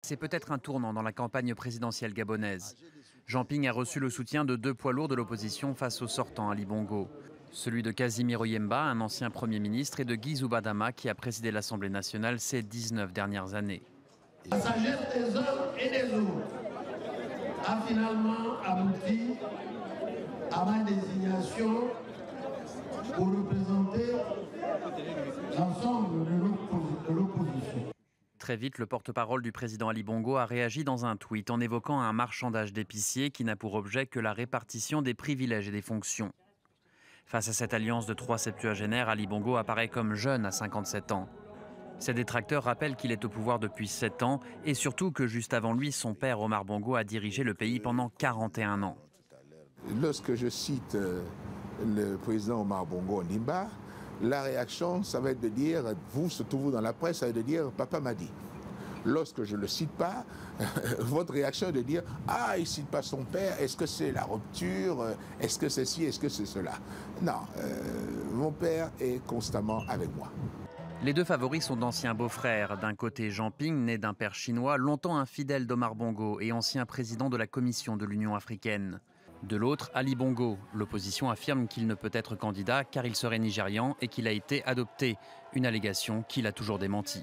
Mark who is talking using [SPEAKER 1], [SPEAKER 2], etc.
[SPEAKER 1] C'est peut-être un tournant dans la campagne présidentielle gabonaise. Jean Ping a reçu le soutien de deux poids lourds de l'opposition face au sortant Ali Bongo. Celui de Casimir Oyemba, un ancien Premier ministre, et de Guy Zubadama, qui a présidé l'Assemblée nationale ces 19 dernières années.
[SPEAKER 2] La sagesse des uns et des autres a finalement abouti à ma désignation pour représenter l'ensemble de l'opposition.
[SPEAKER 1] Très vite, le porte-parole du président Ali Bongo a réagi dans un tweet en évoquant un marchandage d'épiciers qui n'a pour objet que la répartition des privilèges et des fonctions. Face à cette alliance de trois septuagénaires, Ali Bongo apparaît comme jeune à 57 ans. Ses détracteurs rappellent qu'il est au pouvoir depuis 7 ans et surtout que juste avant lui, son père Omar Bongo a dirigé le pays pendant 41 ans.
[SPEAKER 3] Lorsque je cite le président Omar Bongo Ondimba, la réaction, ça va être de dire, vous, surtout vous dans la presse, ça va être de dire, papa m'a dit. Lorsque je ne le cite pas, votre réaction est de dire, ah, il ne cite pas son père, est-ce que c'est la rupture, est-ce que c'est ci, est-ce que c'est cela? Non, mon père est constamment avec moi.
[SPEAKER 1] Les deux favoris sont d'anciens beaux-frères. D'un côté, Jean Ping, né d'un père chinois, longtemps infidèle d'Omar Bongo et ancien président de la Commission de l'Union africaine. De l'autre, Ali Bongo. L'opposition affirme qu'il ne peut être candidat car il serait nigérian et qu'il a été adopté. Une allégation qu'il a toujours démentie.